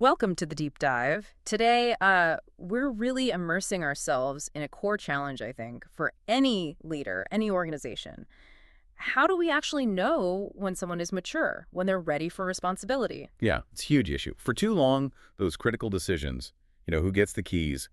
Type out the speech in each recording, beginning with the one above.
Welcome to the deep dive. Today, we're really immersing ourselves in a core challenge, I think, for any leader, any organization. How do we actually know when someone is mature, when they're ready for responsibility? Yeah, it's a huge issue. For too long, those critical decisions, who gets the keys,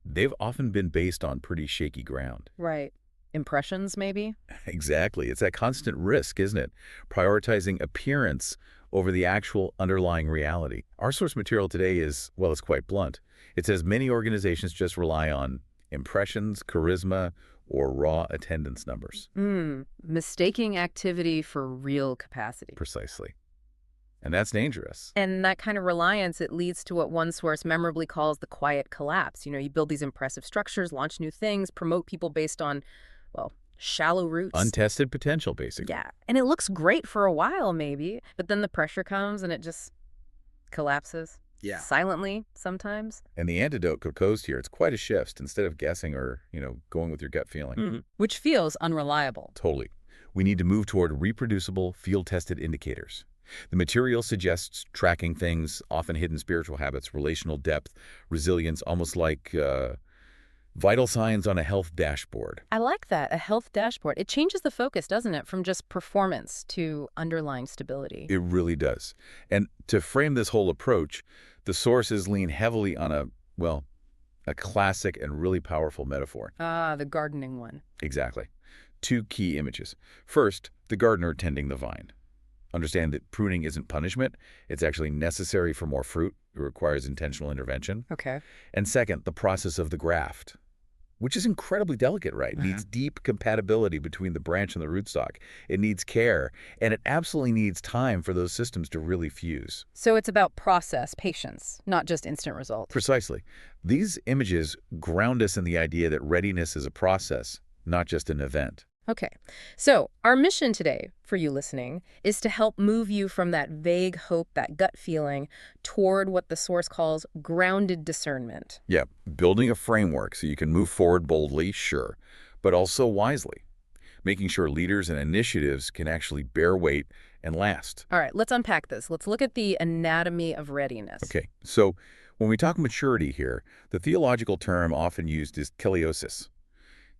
they've often been based on pretty shaky ground. Right. Impressions, maybe? Exactly. It's that constant risk, isn't it? Prioritizing appearance over the actual underlying reality. Our source material today is, well, it's quite blunt. It says many organizations just rely on impressions, charisma, or raw attendance numbers. Mistaking activity for real capacity. Precisely. And that's dangerous. And that kind of reliance, it leads to what one source memorably calls the quiet collapse. You build these impressive structures, launch new things, promote people based on, well, shallow roots. Untested potential, basically. Yeah. And it looks great for a while, maybe, but then the pressure comes and it just collapses. Yeah. Silently, sometimes. And the antidote proposed here, it's quite a shift. Instead of guessing or, going with your gut feeling. Which feels unreliable. Totally. We need to move toward reproducible, field-tested indicators. The material suggests tracking things, often hidden spiritual habits, relational depth, resilience, almost like vital signs on a health dashboard. I like that, a health dashboard. It changes the focus, doesn't it, from just performance to underlying stability. It really does. And to frame this whole approach, the sources lean heavily on a classic and really powerful metaphor. Ah, the gardening one. Exactly. Two key images. First, the gardener tending the vine. Understand that pruning isn't punishment. It's actually necessary for more fruit. It requires intentional intervention. Okay. And second, the process of the graft, which is incredibly delicate, right? It needs deep compatibility between the branch and the rootstock. It needs care, and it absolutely needs time for those systems to really fuse. So it's about process, patience, not just instant results. Precisely. These images ground us in the idea that readiness is a process, not just an event. Okay, so our mission today, for you listening, is to help move you from that vague hope, that gut feeling, toward what the source calls grounded discernment. Yeah, building a framework so you can move forward boldly, sure, but also wisely, making sure leaders and initiatives can actually bear weight and last. All right, let's unpack this. Let's look at the anatomy of readiness. Okay, so when we talk maturity here, the theological term often used is teleosis,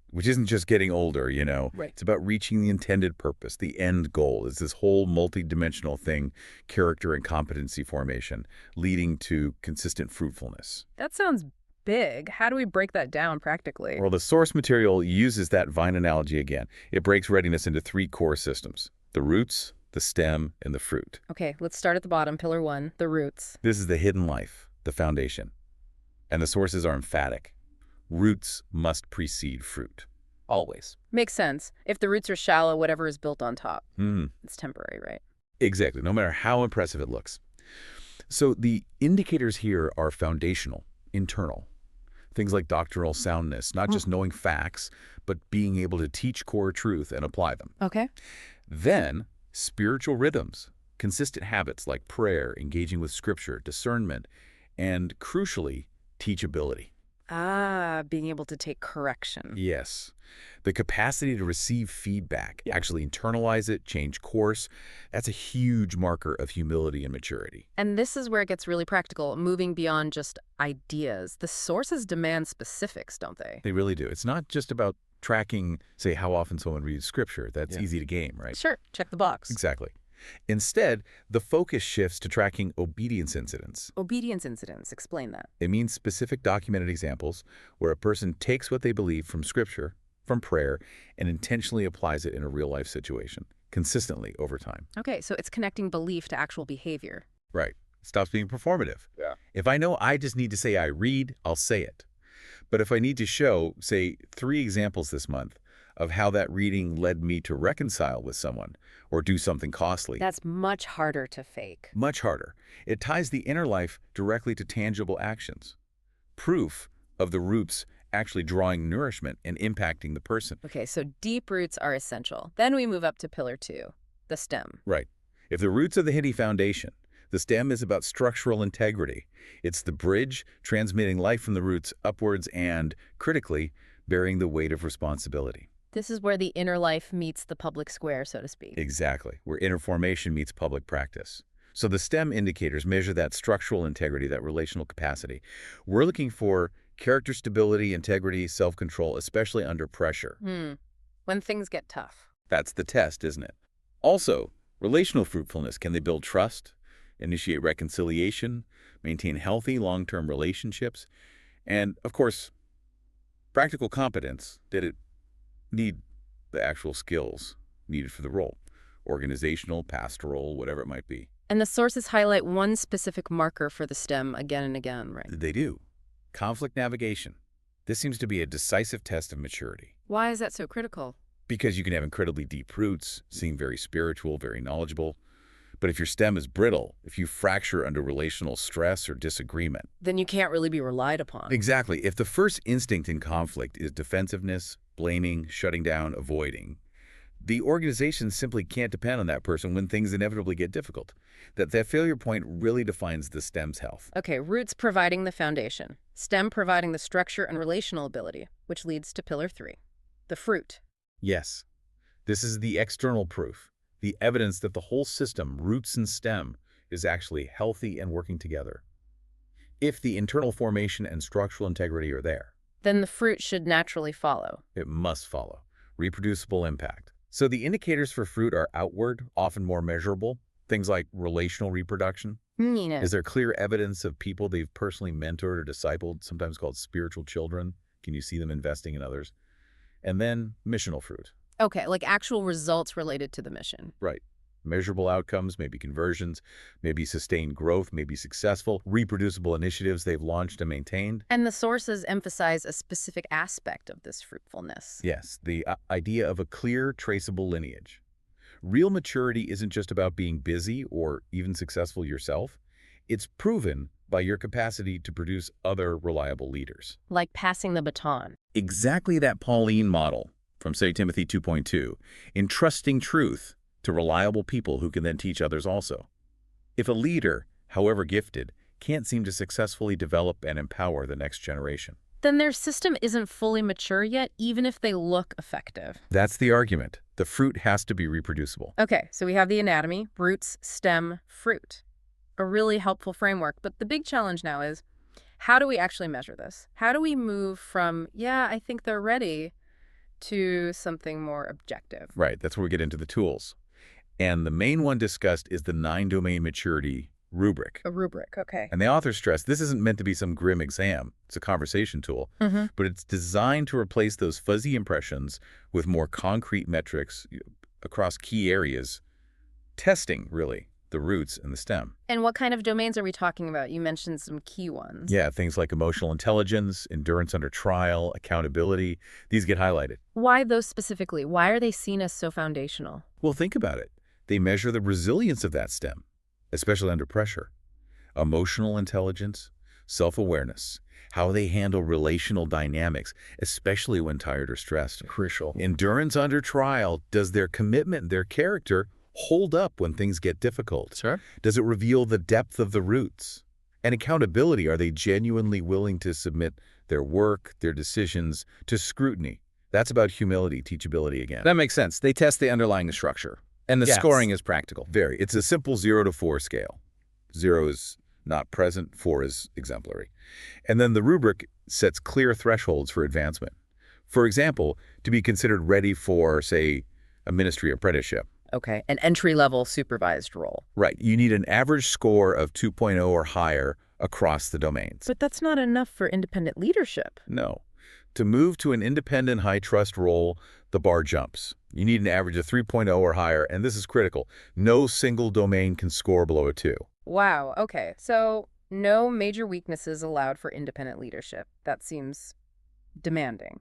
which isn't just getting older, Right. It's about reaching the intended purpose, the end goal. It's this whole multidimensional thing, character and competency formation, leading to consistent fruitfulness. That sounds big. How do we break that down practically? Well, the source material uses that vine analogy again. It breaks readiness into three core systems: the roots, the stem, and the fruit. Okay, let's start at the bottom, pillar one, the roots. This is the hidden life, the foundation. And the sources are emphatic. Roots must precede fruit. Always. Makes sense. If the roots are shallow, whatever is built on top. It's temporary, right? Exactly, no matter how impressive it looks. So the indicators here are foundational, internal. Things like doctrinal soundness, not just knowing facts, but being able to teach core truth and apply them. Okay. Then, spiritual rhythms, consistent habits like prayer, engaging with scripture, discernment, and crucially, teachability. Ah, being able to take correction. Yes. The capacity to receive feedback, actually internalize it, change course, that's a huge marker of humility and maturity. And this is where it gets really practical, moving beyond just ideas. The sources demand specifics, don't they? They really do. It's not just about tracking, say, how often someone reads scripture. That's easy to game, right? Sure, check the box. Exactly. Instead, the focus shifts to tracking obedience incidents. Obedience incidents, explain that. It means specific documented examples where a person takes what they believe from scripture, from prayer, and intentionally applies it in a real-life situation, consistently over time. Okay, so it's connecting belief to actual behavior. Right. It stops being performative. Yeah. If I know I just need to say I read, I'll say it. But if I need to show, say, 3 examples this month of how that reading led me to reconcile with someone or do something costly. That's much harder to fake. Much harder. It ties the inner life directly to tangible actions. Proof of the roots actually drawing nourishment and impacting the person. Okay, so deep roots are essential. Then we move up to pillar 2, the stem. Right. If the roots are the hitty foundation, the stem is about structural integrity. It's the bridge transmitting life from the roots upwards and, critically, bearing the weight of responsibility. This is where the inner life meets the public square, so to speak. Exactly, where inner formation meets public practice. So the STEM indicators measure that structural integrity, that relational capacity. We're looking for character stability, integrity, self-control, especially under pressure. When things get tough. That's the test, isn't it? Also, relational fruitfulness. Can they build trust, initiate reconciliation, maintain healthy long-term relationships? And, of course, practical competence. Did it need the actual skills needed for the role? Organizational, pastoral, whatever it might be. And the sources highlight one specific marker for the STEM again and again, right? They do. Conflict navigation. This seems to be a decisive test of maturity. Why is that so critical? Because you can have incredibly deep roots, seem very spiritual, very knowledgeable. But if your stem is brittle, if you fracture under relational stress or disagreement. Then you can't really be relied upon. Exactly. If the first instinct in conflict is defensiveness, blaming, shutting down, avoiding, the organization simply can't depend on that person when things inevitably get difficult. That failure point really defines the STEM's health. Okay, roots providing the foundation, STEM providing the structure and relational ability, which leads to pillar 3, the fruit. Yes, this is the external proof, the evidence that the whole system, roots and STEM, is actually healthy and working together. If the internal formation and structural integrity are there, Then the fruit should naturally follow. it must follow. Reproducible impact. So the indicators for fruit are outward, often more measurable. Things like relational reproduction. Is there clear evidence of people they've personally mentored or discipled, sometimes called spiritual children? Can you see them investing in others? And then missional fruit. Okay, like actual results related to the mission. Right. Measurable outcomes, maybe conversions, maybe sustained growth, maybe successful, reproducible initiatives they've launched and maintained. And the sources emphasize a specific aspect of this fruitfulness. Yes, the idea of a clear, traceable lineage. Real maturity isn't just about being busy or even successful yourself. It's proven by your capacity to produce other reliable leaders. Like passing the baton. Exactly that Pauline model from 2 Timothy 2.2, entrusting truth to reliable people who can then teach others also. If a leader, however gifted, can't seem to successfully develop and empower the next generation, Then their system isn't fully mature yet, even if they look effective. that's the argument. The fruit has to be reproducible. Okay, so we have the anatomy, roots, stem, fruit. A really helpful framework, but the big challenge now is, how do we actually measure this? How do we move from, yeah, I think they're ready, to something more objective? Right, that's where we get into the tools. And the main one discussed is the 9-domain maturity rubric. A rubric, okay. And the author stressed this isn't meant to be some grim exam. It's a conversation tool, but it's designed to replace those fuzzy impressions with more concrete metrics across key areas, testing, really, the roots and the stem. And what kind of domains are we talking about? You mentioned some key ones. Yeah, things like emotional intelligence, endurance under trial, accountability, these get highlighted. Why those specifically? Why are they seen as so foundational? Well, think about it. They measure the resilience of that stem, especially under pressure. Emotional intelligence, self-awareness, how they handle relational dynamics, especially when tired or stressed. Crucial. Endurance under trial, does their commitment, their character, hold up when things get difficult? Sure. Does it reveal the depth of the roots? And accountability, are they genuinely willing to submit their work, their decisions, to scrutiny? That's about humility, teachability again. That makes sense. They test the underlying structure. And the Yes. scoring is practical. Very. It's a simple 0 to 4 scale. 0 is not present, 4 is exemplary. And then the rubric sets clear thresholds for advancement. For example, to be considered ready for, say, a ministry apprenticeship. Okay, an entry-level supervised role. Right. You need an average score of 2.0 or higher across the domains. But that's not enough for independent leadership. No. To move to an independent high-trust role, the bar jumps. You need an average of 3.0 or higher, and this is critical. No single domain can score below a 2. Wow, okay. So no major weaknesses allowed for independent leadership. That seems demanding.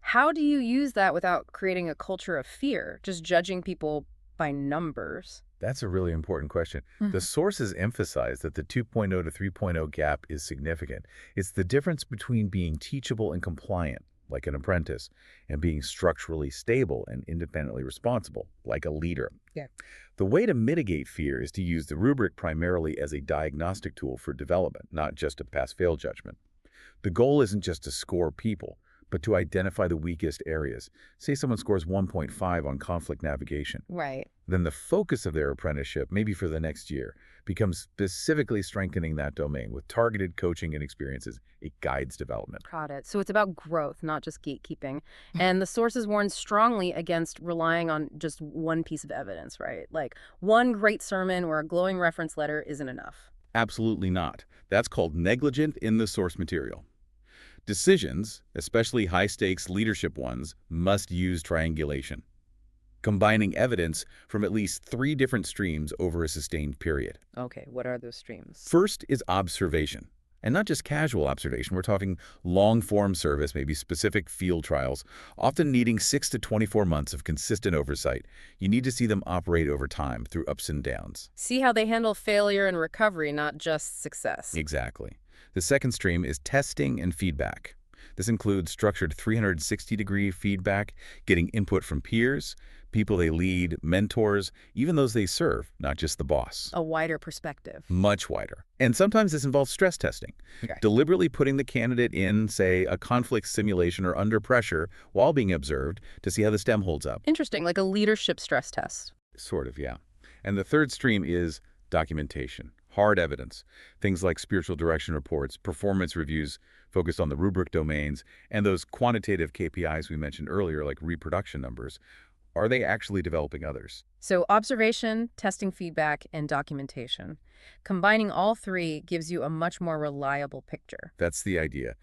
How do you use that without creating a culture of fear, just judging people by numbers? That's a really important question. The sources emphasize that the 2.0 to 3.0 gap is significant. It's the difference between being teachable and compliant, like an apprentice, and being structurally stable and independently responsible, like a leader. Yeah. The way to mitigate fear is to use the rubric primarily as a diagnostic tool for development, not just a pass-fail judgment. The goal isn't just to score people, but to identify the weakest areas. Say someone scores 1.5 on conflict navigation. Right. Then the focus of their apprenticeship, maybe for the next year, becomes specifically strengthening that domain with targeted coaching and experiences. It guides development. Got it. So it's about growth, not just gatekeeping. And the sources warn strongly against relying on just one piece of evidence, right? Like one great sermon or a glowing reference letter isn't enough. Absolutely not. That's called negligent in the source material. Decisions, especially high-stakes leadership ones, must use triangulation, combining evidence from at least 3 different streams over a sustained period. Okay, what are those streams? First is observation. And not just casual observation. We're talking long-form service, maybe specific field trials, often needing 6 to 24 months of consistent oversight. You need to see them operate over time through ups and downs. See how they handle failure and recovery, not just success. Exactly. The second stream is testing and feedback. This includes structured 360-degree feedback, getting input from peers, people they lead, mentors, even those they serve, not just the boss. A wider perspective. Much wider. And sometimes this involves stress testing, deliberately putting the candidate in, say, a conflict simulation or under pressure while being observed to see how the stem holds up. Interesting, like a leadership stress test. Sort of, yeah. And the third stream is documentation, hard evidence, things like spiritual direction reports, performance reviews focused on the rubric domains, and those quantitative KPIs we mentioned earlier, like reproduction numbers. Are they actually developing others? So observation, testing feedback, and documentation. Combining all 3 gives you a much more reliable picture. That's the idea.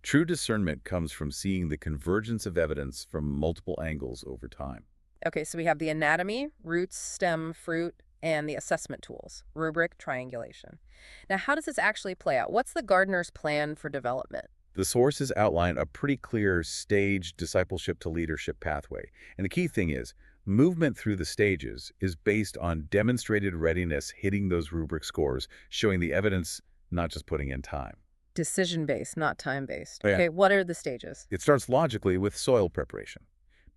True discernment comes from seeing the convergence of evidence from multiple angles over time. Okay, so we have the anatomy, roots, stem, fruit, and the assessment tools, rubric, triangulation. Now, how does this actually play out? What's the gardener's plan for development? The sources outline a pretty clear staged discipleship to leadership pathway. And the key thing is, movement through the stages is based on demonstrated readiness hitting those rubric scores, showing the evidence, not just putting in time. Decision-based, not time-based. Oh, yeah. Okay, what are the stages? It starts logically with soil preparation.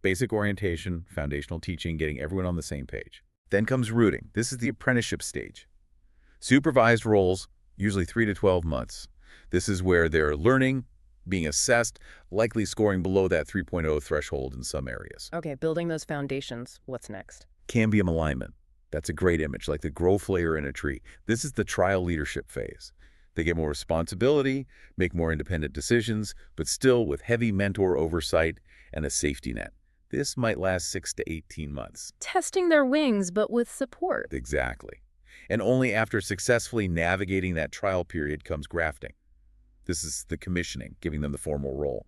Basic orientation, foundational teaching, getting everyone on the same page. Then comes rooting. This is the apprenticeship stage. Supervised roles, usually 3 to 12 months. This is where they're learning, being assessed, likely scoring below that 3.0 threshold in some areas. Okay, building those foundations. What's next? Cambium alignment. That's a great image, like the growth layer in a tree. This is the trial leadership phase. They get more responsibility, make more independent decisions, but still with heavy mentor oversight and a safety net. This might last 6 to 18 months. Testing their wings, but with support. Exactly. And only after successfully navigating that trial period comes grafting. This is the commissioning, giving them the formal role.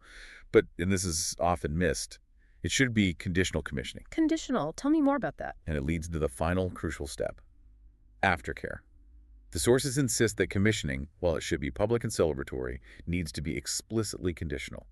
And this is often missed, it should be conditional commissioning. Conditional. Tell me more about that. And it leads to the final crucial step, aftercare. The sources insist that commissioning, while it should be public and celebratory, needs to be explicitly conditional.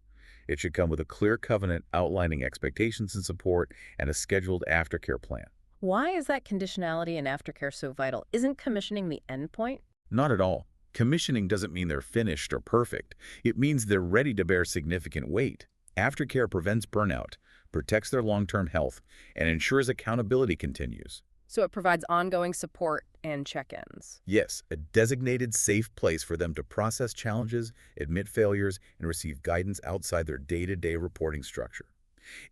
It should come with a clear covenant outlining expectations and support and a scheduled aftercare plan. Why is that conditionality and aftercare so vital? Isn't commissioning the end point? Not at all. Commissioning doesn't mean they're finished or perfect. It means they're ready to bear significant weight. Aftercare prevents burnout, protects their long-term health, and ensures accountability continues. So it provides ongoing support and check-ins. Yes, a designated safe place for them to process challenges, admit failures, and receive guidance outside their day-to-day reporting structure.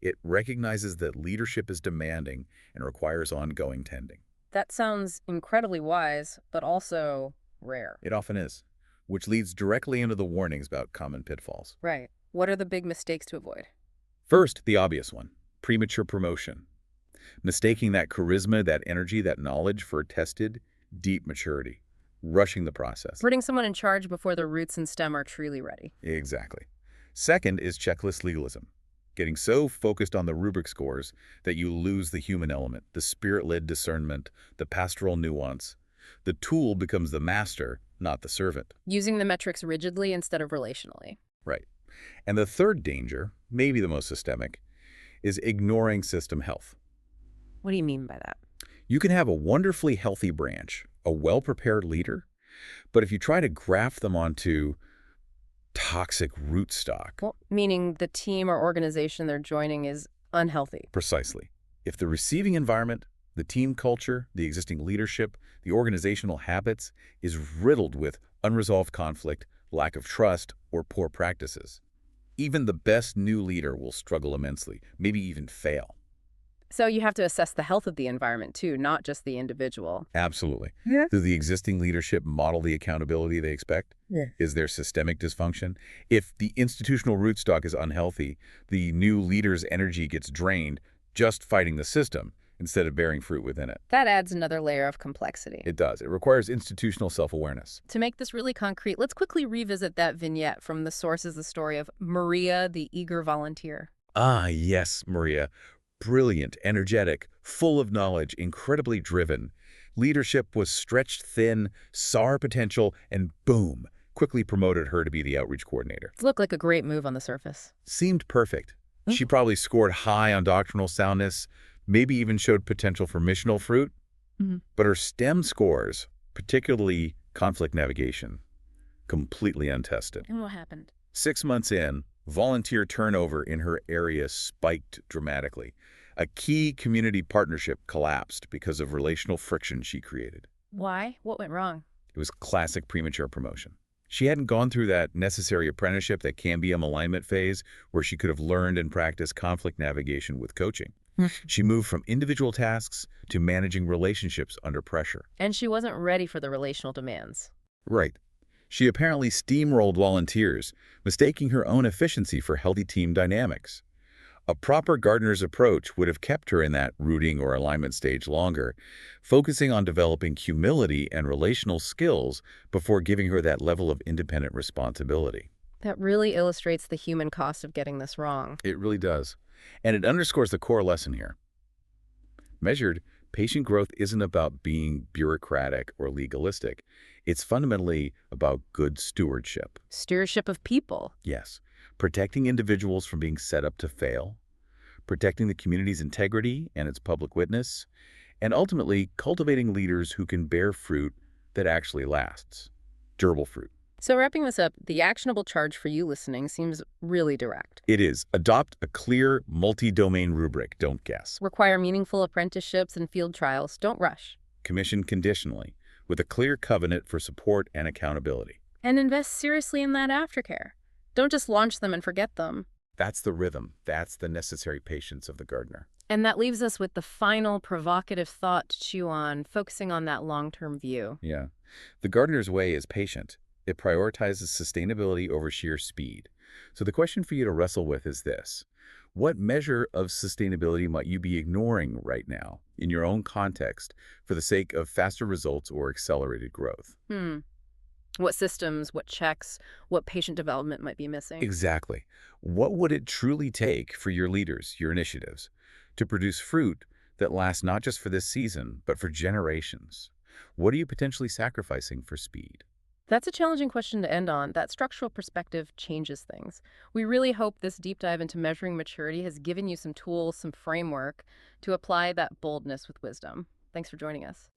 It recognizes that leadership is demanding and requires ongoing tending. That sounds incredibly wise, but also rare. It often is, which leads directly into the warnings about common pitfalls. Right. What are the big mistakes to avoid? First, the obvious one, premature promotion. Mistaking that charisma, that energy, that knowledge for tested, deep maturity. Rushing the process. Putting someone in charge before the roots and stem are truly ready. Exactly. Second is checklist legalism. Getting so focused on the rubric scores that you lose the human element, the spirit-led discernment, the pastoral nuance. The tool becomes the master, not the servant. Using the metrics rigidly instead of relationally. Right. And the third danger, maybe the most systemic, is ignoring system health. What do you mean by that? You can have a wonderfully healthy branch, a well-prepared leader, but if you try to graft them onto toxic rootstock. Well, meaning the team or organization they're joining is unhealthy. Precisely. If the receiving environment, the team culture, the existing leadership, the organizational habits is riddled with unresolved conflict, lack of trust, or poor practices, even the best new leader will struggle immensely, maybe even fail. So you have to assess the health of the environment too, not just the individual. Absolutely. Yeah. Do the existing leadership model the accountability they expect? Yeah. Is there systemic dysfunction? If the institutional rootstock is unhealthy, the new leader's energy gets drained just fighting the system instead of bearing fruit within it. That adds another layer of complexity. It does. It requires institutional self-awareness. To make this really concrete, let's quickly revisit that vignette from the sources, the story of Maria, the eager volunteer. Ah, yes, Maria. Brilliant, energetic, full of knowledge, incredibly driven. Leadership was stretched thin, saw her potential, and boom, quickly promoted her to be the outreach coordinator. It looked like a great move on the surface. Seemed perfect. She probably scored high on doctrinal soundness, maybe even showed potential for missional fruit. Mhm. But her STEM scores, particularly conflict navigation, completely untested. And what happened? 6 months in, volunteer turnover in her area spiked dramatically. A key community partnership collapsed because of relational friction she created. Why? What went wrong? It was classic premature promotion. She hadn't gone through that necessary apprenticeship, that cambium alignment phase, where she could have learned and practiced conflict navigation with coaching. She moved from individual tasks to managing relationships under pressure. And she wasn't ready for the relational demands. Right. She apparently steamrolled volunteers, mistaking her own efficiency for healthy team dynamics. A proper gardener's approach would have kept her in that rooting or alignment stage longer, focusing on developing humility and relational skills before giving her that level of independent responsibility. That really illustrates the human cost of getting this wrong. It really does. And it underscores the core lesson here. Measured, patient growth isn't about being bureaucratic or legalistic. It's fundamentally about good stewardship. Stewardship of people. Yes, protecting individuals from being set up to fail, protecting the community's integrity and its public witness, and ultimately cultivating leaders who can bear fruit that actually lasts. Durable fruit. So wrapping this up, the actionable charge for you listening seems really direct. It is. Adopt a clear, multi-domain rubric. Don't guess. Require meaningful apprenticeships and field trials. Don't rush. Commission conditionally, with a clear covenant for support and accountability. And invest seriously in that aftercare. Don't just launch them and forget them. That's the rhythm. That's the necessary patience of the gardener. And that leaves us with the final provocative thought to chew on, focusing on that long-term view. Yeah. The gardener's way is patient. It prioritizes sustainability over sheer speed. So the question for you to wrestle with is this. What measure of sustainability might you be ignoring right now in your own context for the sake of faster results or accelerated growth? What systems, what checks, what patient development might be missing? Exactly. What would it truly take for your leaders, your initiatives, to produce fruit that lasts not just for this season, but for generations? What are you potentially sacrificing for speed? That's a challenging question to end on. That structural perspective changes things. We really hope this deep dive into measuring maturity has given you some tools, some framework to apply that boldness with wisdom. Thanks for joining us.